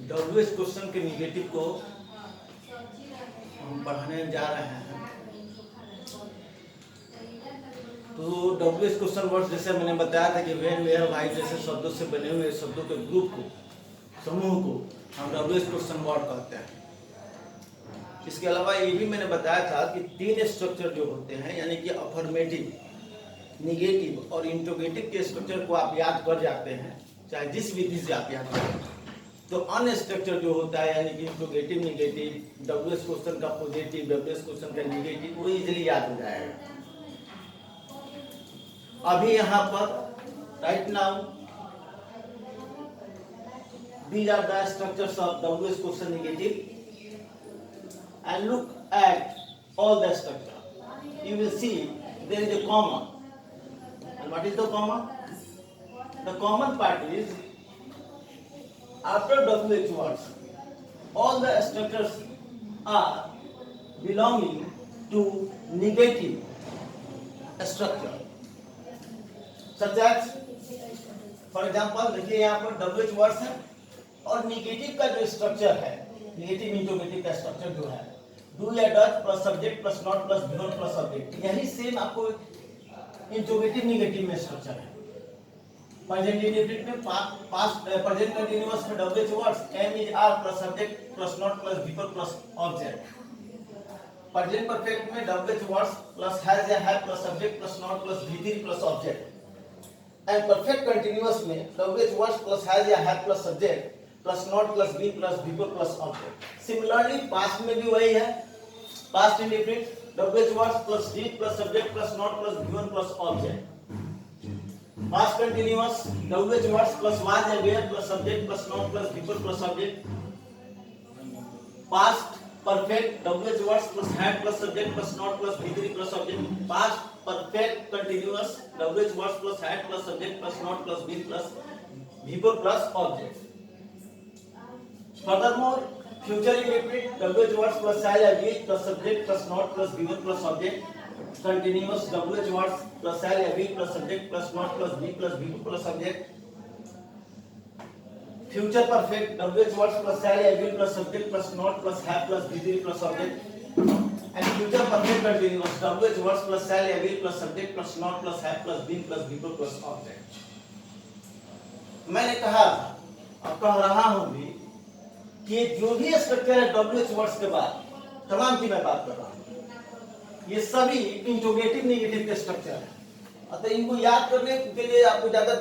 WH question के negative को हम पढ़ाने जा रहे हैं। तो डब्ल्यूएच क्वेश्चन वर्ड्स जैसे मैंने बताया था कि वेन वेयर वाई जैसे शब्दों से बने हुए शब्दों के ग्रुप को, समूह को हम डब्ल्यूएच क्वेश्चन वर्ड कहते हैं। इसके अलावा ये भी मैंने बताया था कि 3 स्ट्रक्चर जो होते हैं, यानी कि अफर्मेटिव, निगेटिव और इंट्रोगेटिव के स्ट्रक्चर को आप याद कर जाते हैं, चाहे जिस विधि से आप याद करें, तो अन्य स्ट्रक्चर जो होता है यानी कि इंट्रोगेटिव, निगेटिव, डब्ल्यूएच क्वेश्चन का पॉजिटिव, डब्ल्यूएच क्वेश्चन का निगेटिव, वो इजीली याद हो जाएगा। अभी यहाँ पर right now these are the structures of WH question negative and look at all the structure. You will see there is a common. And what is the common? The common part is after WH words, all the structures are belonging to negative structure. Such as, for example, देखिए यहाँ पर WH words है और negative का जो structure है, negative interrogative का structure जो है, डू या does plus subject plus not plus given plus object, यही सेम आपको इंट्रोगेटिव निगेटिव में स्ट्रक्चर है। प्रेजेंट इंडेफिनिट में पास्ट प्रेजेंट कंटीन्यूअस में WH words am is are plus subject plus not plus given plus object. Present perfect में WH words plus has या have plus subject plus not plus V3 plus object. And perfect continuous में WH words plus has या have plus subject plus not plus be plus before plus object. Similarly past में भी वही है, past indefinite WH words plus did plus subject plus not plus given plus object. Past continuous WH words plus was या were plus subject plus not plus before plus object. Past perfect WH words plus had plus subject plus not plus V3 plus object. Past perfect continuous WH words plus had plus subject plus not plus be plus before plus object. Furthermore, future indefinite WH words plus shall have been plus subject plus not plus given plus object. Continuous WH words plus shall have been plus subject plus not plus be plus be plus subject. Future perfect WH words plus shall have been plus subject plus not plus have plus be plus object. And future perfect continuous WH words plus shall have been plus subject plus not plus have plus be plus object. मैंने कहा और कह रहा हूं भी कि जो भी स्ट्रक्चर है WH वर्ड्स के बाद, तमाम की मैं बात कर रहा हूं, ये सभी इंट्रोगेटिव निगेटिव के स्ट्रक्चर है। अतः इनको याद करने के लिए आपको ज्यादा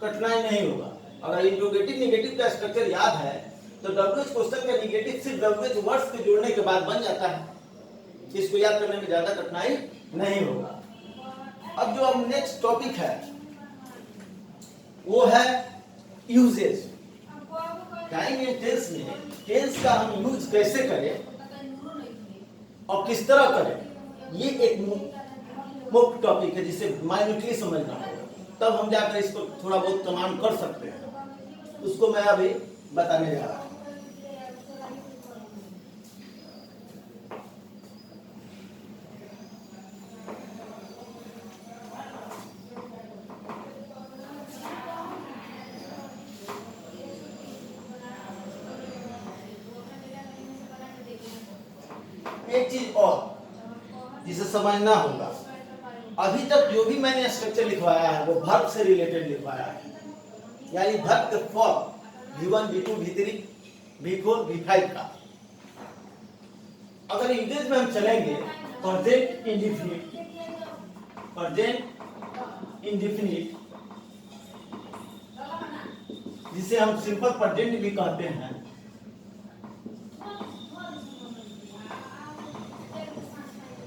कठिनाई नहीं होगा। अगर इंट्रोगेटिव निगेटिव का स्ट्रक्चर याद है तो WH क्वेश्चन का निगेटिव सिर्फ WH वर्ड्स के जोड़ने के बाद बन जाता है। इसको याद करने में ज्यादा कठिनाई नहीं होगा। अब जो अब नेक्स्ट टॉपिक है वो है यूजेज। टाइम एंड टेंस में टेंस का हम यूज कैसे करें और किस तरह करें, ये एक मुख्य टॉपिक है जिसे माइन्यूटली समझना होगा, तब हम जाकर इसको थोड़ा बहुत कमांड कर सकते हैं। उसको मैं अभी बताने जा रहा हूं। एक चीज और जिसे समझना होगा, अभी तक जो भी मैंने स्ट्रक्चर लिखवाया है वो वर्ब से रिलेटेड लिखवाया है, यानी वर्ब के form V1, V2, V3, V4, V5 का। अगर यूजेज में हम चलेंगे प्रेजेंट इंडेफिनिट, जिसे हम सिंपल प्रेजेंट भी कहते हैं,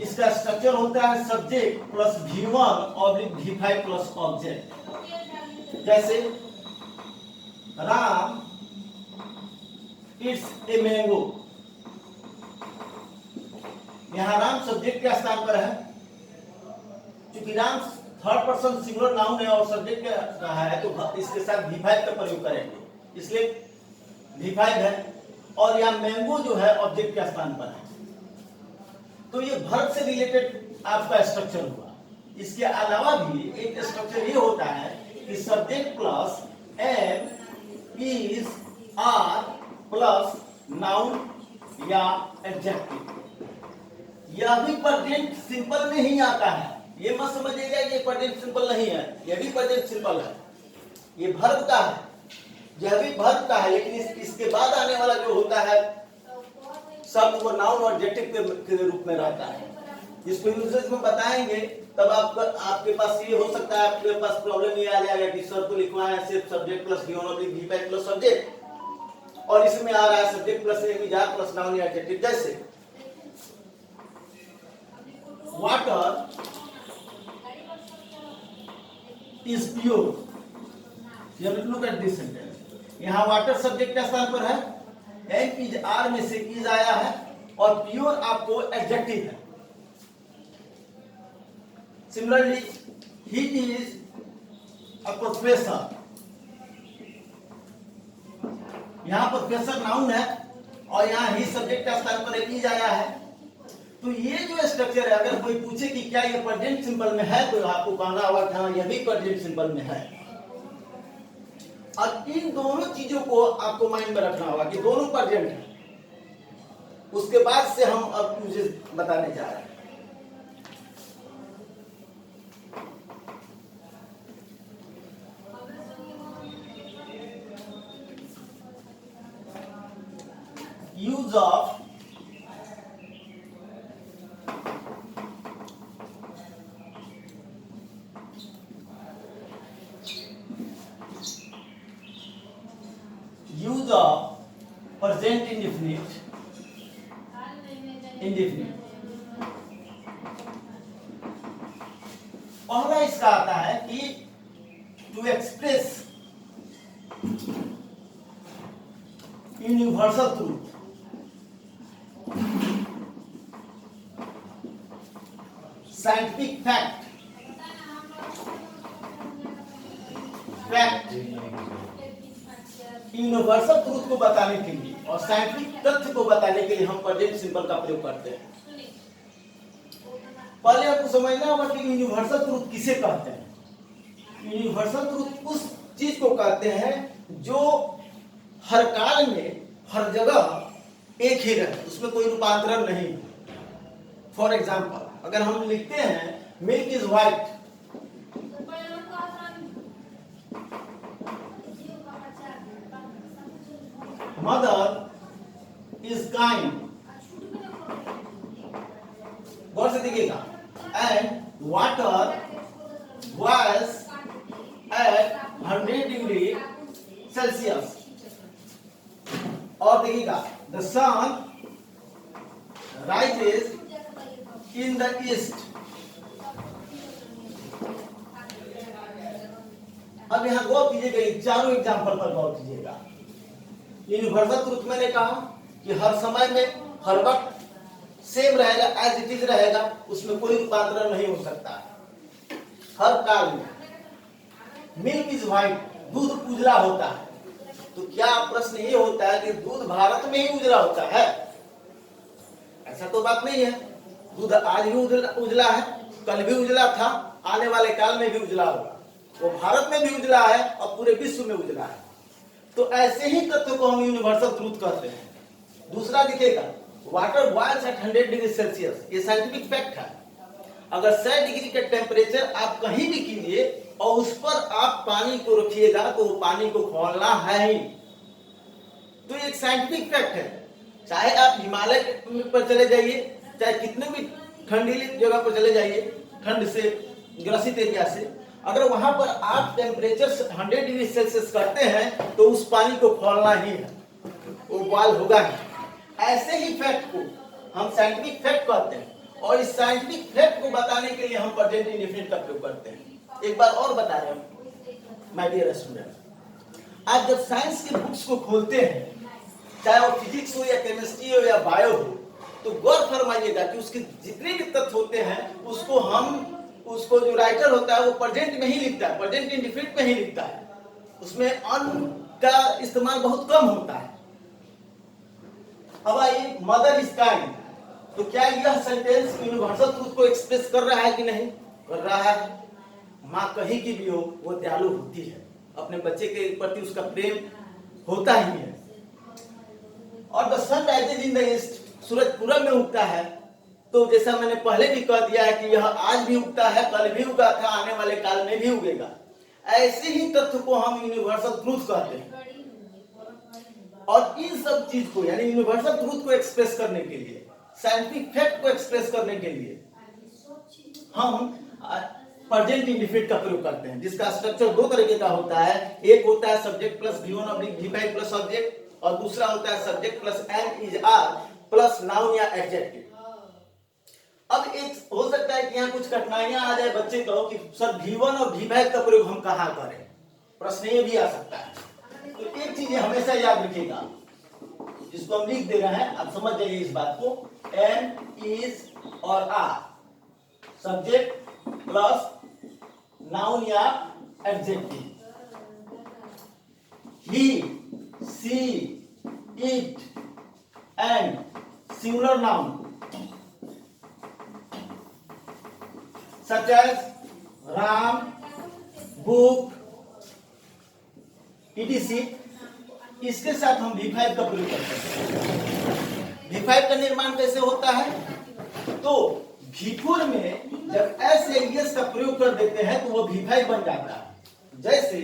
इसका स्ट्रक्चर होता है subject plus V1 oblique V5 plus object. जैसे राम इट्स ए मैंगो, यहां राम सब्जेक्ट के स्थान पर है। क्योंकि Ram third person singular noun है और सब्जेक्ट का है तो इसके साथ V5 का प्रयोग करेंगे, इसलिए V5 है। और यहाँ मैंगो जो है ऑब्जेक्ट के स्थान पर है, तो ये वर्ब से रिलेटेड आपका स्ट्रक्चर हुआ। इसके अलावा भी एक स्ट्रक्चर ये होता है कि subject plus am is are plus noun या एडजेक्टिव। यह भी प्रेजेंट सिंपल में ही आता है, ये मत समझिएगा ये प्रेजेंट सिंपल नहीं है, यह भी प्रेजेंट सिंपल है, ये वर्ब का है, यह भी वर्ब का है, लेकिन इसके बाद आने वाला जो होता है शब्द वो नाउन और एडजेक्टिव के रूप में रहता है। इसको यूजेज में बताएंगे तब आपके पास ये हो सकता है, आपके पास प्रॉब्लम ये आ जाएगा कि सर को लिखवाना है सिर्फ सब्जेक्ट प्लस गिवन और वी प्लस सब्जेक्ट, और इसमें आ रहा है subject plus adjective plus noun या एडजेक्टिव। जैसे water is pure, look at this sentence. यहाँ वाटर सब्जेक्ट के स्थान पर है, एम इज आर में से इज आया है और प्योर आपको एडजेक्टिव है। Similarly he is a professor, यहाँ प्रोफेसर नाउन है और यहाँ ही सब्जेक्ट का स्थान पर इज आया है। तो ये जो स्ट्रक्चर है, अगर कोई पूछे कि क्या ये प्रेजेंट सिंपल में है तो आपको कहना होगा कि हाँ यह भी प्रेजेंट सिंपल में है। और इन दोनों चीजों को आपको माइंड में रखना होगा कि दोनों प्रेजेंट है। उसके बाद से हम अब यूजेस बताने जा रहे हैं। यूज ऑफ present indefinite, पहला इसका आता है कि to express universal truth, scientific fact universal truth को बताने के लिए और साइंटिफिक तथ्य को बताने के लिए हम प्रेजेंट सिंपल का प्रयोग करते हैं। पहले आपको समझना होगा कि यूनिवर्सल ट्रूथ किसे कहते हैं। यूनिवर्सल ट्रूथ उस चीज को कहते हैं जो हर काल में हर जगह एक ही रहे, उसमें कोई रूपांतरण नहीं। फॉर एग्जाम्पल अगर हम लिखते हैं milk is white, mother is kind, गौर से देखिएगा, and water boils at 100 degree Celsius, और देखिएगा the sun rises in the east. अब यहां गौर कीजिएगा, चारों एग्जाम्पल पर गौर कीजिएगा। यूनिवर्सल ट्रूथ मैंने कहा कि हर समय में हर वक्त सेम रहेगा, एज इट इज रहेगा, उसमें कोई रूपांतरण नहीं हो सकता हर काल में। मिल्क इज व्हाइट, दूध उजला होता है। तो क्या प्रश्न ये होता है कि दूध भारत में ही उजला होता है? ऐसा तो बात नहीं है। दूध आज भी उजला है, कल भी उजला था, आने वाले काल में भी उजला होगा। वो भारत में भी उजला है और पूरे विश्व में उजला है। तो ऐसे ही तत्व को हम यूनिवर्सल ट्रूथ कहते हैं। दूसरा दिखेगा water boils at 100 degree Celsius, ये साइंटिफिक फैक्ट है। अगर 100 डिग्री का टेम्परेचर आप कहीं भी कीजिए और उस पर आप पानी को रखिएगा तो पानी को खोलना है ही। तो एक साइंटिफिक फैक्ट है। चाहे आप हिमालय पर चले जाइए, चाहे कितने भी ठंडी जगह पर चले जाइए, ठंड से ग्रसित एरिया से, अगर वहां पर आप टेम्परेचर 100 डिग्री सेल्सियस करते हैं तो उस पानी को खोलना ही है, वो बॉयल होगा ही। ऐसे ही फैक्ट को हम साइंटिफिक फैक्ट कहते हैं और इस साइंटिफिक फैक्ट को बताने के लिए हम प्रेजेंट इंडेफिनिट का प्रयोग करते हैं। एक बार और बता रहे हैं माय डियर स्टूडेंट, आप जब साइंस के बुक्स को खोलते हैं, चाहे वो फिजिक्स हो या केमिस्ट्री हो या बायो हो, तो गौर फरमाइएगा कि उसके जितने भी तथ्य होते हैं उसको जो राइटर होता है वो प्रेजेंट में ही लिखता है, प्रेजेंट इंडेफिनिट में ही लिखता है। उसमें अन का इस्तेमाल बहुत कम होता है। अब आइए मदर इज काइंड, तो क्या यह सेंटेंस यूनिवर्सल ट्रूथ को एक्सप्रेस कर रहा है कि नहीं? कर रहा है। माँ कहीं की भी हो वो दयालु होती है, अपने बच्चे के प्रति उसका प्रेम होता ही है। और the sun rises in the east, सूरज पूरब में उगता है। तो जैसा मैंने पहले भी कह दिया है कि यह आज भी उगता है, कल भी उगा था, आने वाले काल में भी उगेगा। ऐसे ही तथ्य को हम यूनिवर्सल ट्रूथ कहते हैं। और इन सब चीज को यानी यूनिवर्सल ट्रूथ को एक्सप्रेस करने के लिए, साइंटिफिक फैक्ट को एक्सप्रेस करने के लिए हम प्रेजेंट इंडेफिनिट का प्रयोग करते हैं, जिसका स्ट्रक्चर दो तरीके का होता है। एक होता है subject plus V1 oblique V5 plus object, और दूसरा होता है subject plus am is are plus noun या एडजेक्टिव। अब एक हो सकता है कि यहाँ कुछ कठिनाइयां आ जाए बच्चे को कि सर V1 और V5 का प्रयोग हम कहाँ करें, प्रश्न ये भी आ सकता है। तो एक चीज हमेशा याद रखिएगा, जिसको हम लिख दे रहे हैं, आप समझ जाइए इस बात को। एम इज और आर सब्जेक्ट प्लस नाउन या adjective. He, she, it and singular noun such as Ram, book, etc. इसके साथ हम V5 का प्रयोग करते हैं। V5 का निर्माण कैसे होता है? तो V4 में जब S या ES का प्रयोग कर देते हैं तो वो V5 बन जाता है। जैसे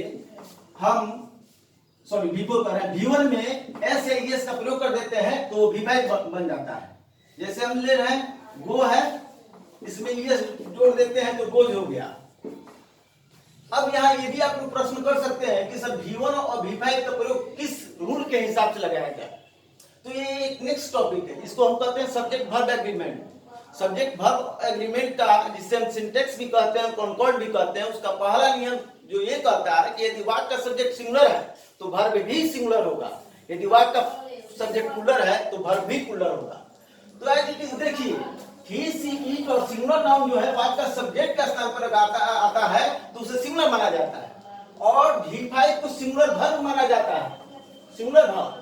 हम V4 कर रहे हैं, V1 में S या ES का प्रयोग कर देते हैं तो वो V5 बन जाता है। जैसे हम ले रहे हैं गो है, इसमें ES जोड़ देते हैं तो गोज हो गया। अब यहाँ ये भी आप लोग प्रश्न कर सकते हैं कि सर V1 और V5 का प्रयोग किस रूल के हिसाब से लगाया जाए। तो ये एक नेक्स्ट टॉपिक है, इसको हम कहते हैं subject verb agreement. Subject verb agreement का, जिससे हम सिंटेक्स भी कहते हैं, कॉन्कॉर्ड भी कहते हैं, उसका पहला नियम जो ये कहता है कि यदि वाक्य का सब्जेक्ट सिंगुलर है तो वर्ब भी सिंगुलर होगा, यदि वाक्य का सब्जेक्ट प्लूरल है तो वर्ब भी प्लूरल होगा। तो एज इट इज देखिए, ही, सी, इट और सिंगुलर नाउन जो है वाक्य का सब्जेक्ट का स्थान पर आता है तो उसे सिंगुलर माना जाता है, और V5 को सिंगुलर वर्ब माना जाता है, सिंगुलर वर्ब।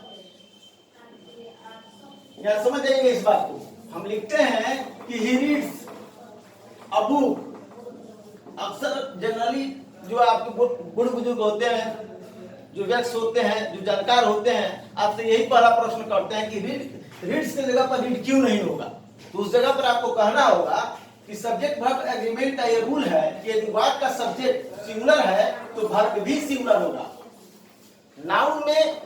या समझ जाइए इस बात को। हम लिखते हैं कि ही रीड्स अ बुक। अक्सर जनरली जो आपके बुढ़ बुजुर्ग होते हैं, जो व्यक्ति होते हैं, जो जानकार होते हैं, आपसे यही पहला प्रश्न करते हैं कि रीड्स की जगह पर रीड क्यों नहीं होगा। तो उस जगह पर आपको कहना होगा कि सब्जेक्ट वर्ब एग्रीमेंट का ये रूल है कि यदि वाक्य का सब्जेक्ट सिंगुलर है तो वर्ब भी सिंगुलर होगा। नाउन में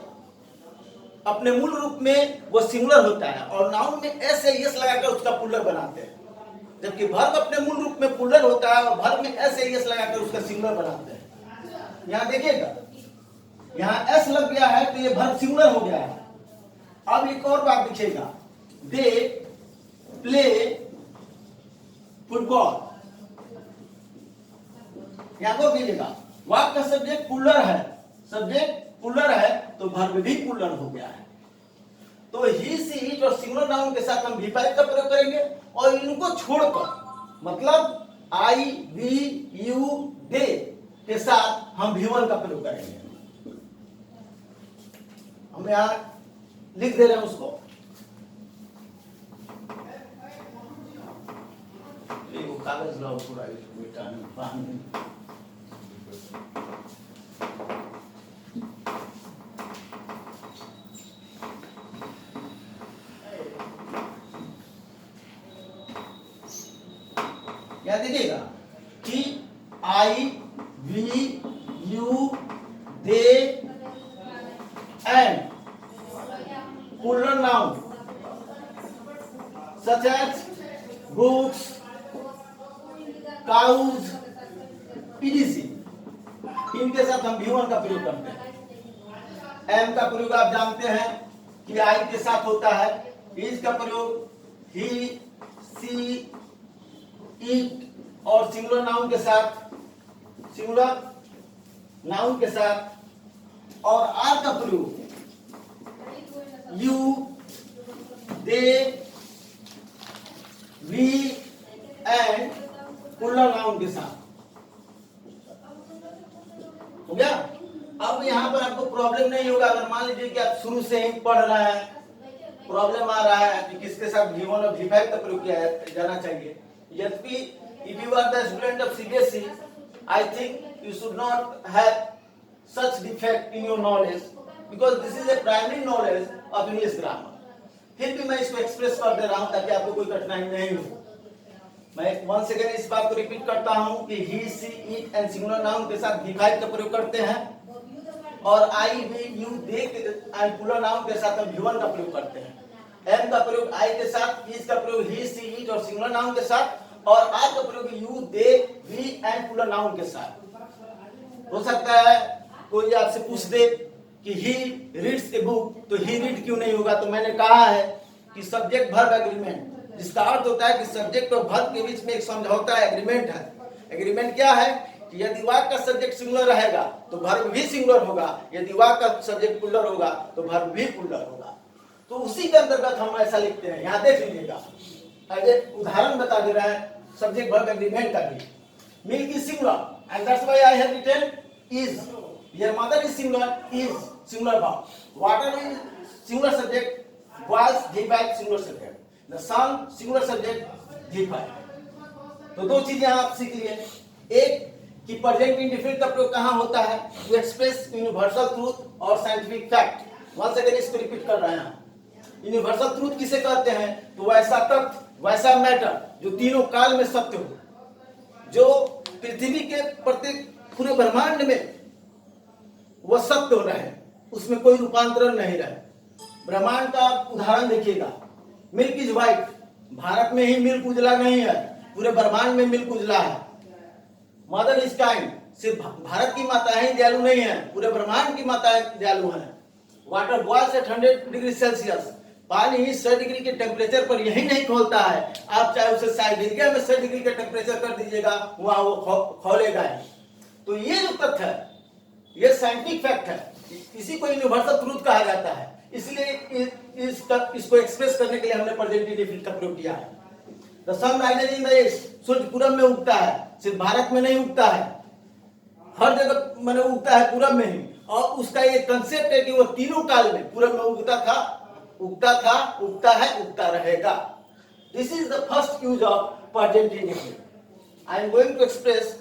अपने मूल रूप में वो सिंगुलर होता है, और नाउन में एस या एस लगाकर उसका प्लूरल बनाते हैं, जबकि वर्ब अपने मूल रूप में प्लूरल होता है और वर्ब में एस या एस लगाकर उसका सिंगुलर बनाते हैं। यहाँ देखिएगा, यहाँ एस लग गया है तो ये वर्ब सिंगुलर हो गया है। अब एक और बात दिखेगा, दे प्ले फुटबॉल। यहां को कीजिएगा, वाक्य का सब्जेक्ट प्लूरल है, सब्जेक्ट प्लूरल है तो वर्ब भी प्लूरल हो गया है। तो ही, सी, इट और सिंगुलर नाउन के साथ हम V5 का प्रयोग करेंगे, और इनको छोड़कर मतलब आई, वी, यू, दे के साथ हम V1 का प्रयोग करेंगे। हम यहां लिख दे रहे हैं उसको, कागज लाओ पूरा बेटा क्या देखिएगा कि I, we, you, they and plural noun such as books, cows, etc. इनके साथ हम V1 का प्रयोग करते हैं। एम का प्रयोग आप जानते हैं कि आई के साथ होता है, इज का प्रयोग ही, सी, इट और सिंगुलर नाउन के साथ, सिंगुलर नाउन के साथ, और आर का प्रयोग you, they, we and plural noun के साथ। हो गया। अब यहाँ पर आपको प्रॉब्लम नहीं होगा। अगर मान लीजिए कि आप शुरू से ही पढ़ रहे हैं, प्रॉब्लम आ रहा है कि किसके साथ V1 और V5 का प्रयोग किया जाना चाहिए। यद्यपि if you are the student of CBSE, I think you should not have such defect in your knowledge, because this is a primary knowledge of English grammar. फिर भी मैं इसको एक्सप्रेस कर दे रहा हूं ताकि आपको कोई कठिनाई नहीं हो। मैं 1 सेकेंड इस बात को रिपीट करता हूं कि he, she, it and singular noun के साथ भी फाइव का प्रयोग करते हैं और I, we, you, they and plural noun के साथ हम भी वन का प्रयोग करते हैं। एम का प्रयोग आई के साथ, इज का प्रयोग ही, सी, इट और सिंगुलर नाउन के साथ और आर का प्रयोग you, they, we and plural noun के साथ। हो सकता है कोई आपसे पूछ दे कि ही रीड्स ए बुक, तो ही रीड क्यों नहीं होगा? तो मैंने कहा है कि सब्जेक्ट वर्ब एग्रीमेंट, जिसका अर्थ होता है कि सब्जेक्ट और वर्ब के बीच में एक समझौता है, एग्रीमेंट है। एग्रीमेंट क्या है कि यदि वाक्य का सब्जेक्ट सिंगुलर रहेगा तो वर्ब भी सिंगुलर होगा, यदि वाक्य का सब्जेक्ट प्लूरल होगा तो वर्ब भी प्लूरल होगा। तो उसी के अंतर्गत हम ऐसा लिखते हैं। यहाँ देख लीजिएगा, उदाहरण बता दे रहा है सब्जेक्ट वर्ब एग्रीमेंट का भी। Milk is singular and that's why I have written is. Your mother is singular, is singular verb. Water is singular subject, was V5 singular subject. The sun singular subject V5। तो दो चीजें आप सीख लिए, एक कि प्रेजेंट इंडेफिनिट का प्रयोग कहां होता है टू एक्सप्रेस यूनिवर्सल ट्रूथ और साइंटिफिक फैक्ट। वंस अगेन इसको रिपीट कर रहे हैं। यूनिवर्सल ट्रूथ किसे कहते हैं? तो वैसा तथ्य, वैसा मैटर जो तीनों काल में सत्य हो, जो पृथ्वी के प्रत्येक पूरे ब्रह्मांड में वह सत्य हो रहे, उसमें कोई रूपांतरण नहीं रहे। ब्रह्मांड का उदाहरण देखिएगा, मिल्क इज व्हाइट, भारत में ही मिल्क उजला नहीं है, पूरे ब्रह्मांड में मिल्क उजला है। मदर इज काइंड, सिर्फ भारत की माताएं दयालु नहीं है, पूरे ब्रह्मांड की माताएं दयालु हैं। Water boils at 100 degree Celsius, पानी ही 100 डिग्री के टेम्परेचर पर यही नहीं खोलता है, आप चाहे उसे साइबेरिया में 100 डिग्री का टेम्परेचर कर दीजिएगा, वहां वो खोलेगा ही। तो ये जो तथ्य है, ये साइंटिफिक फैक्ट है, इसी को यूनिवर्सल ट्रूथ कहा जाता है। इसलिए इसको एक्सप्रेस करने के लिए हमने प्रेजेंट इंडेफिनिट का प्रयोग किया है। The sun rises in the east, सूर्य पूरब में उगता है, सिर्फ भारत में नहीं उगता है, हर जगह मैंने उगता है पूरब में ही। और उसका ये कंसेप्ट है कि वो तीनों काल में पूरब में उगता था, उगता है, उगता रहेगा। This is the first use of present indefinite. I am going to express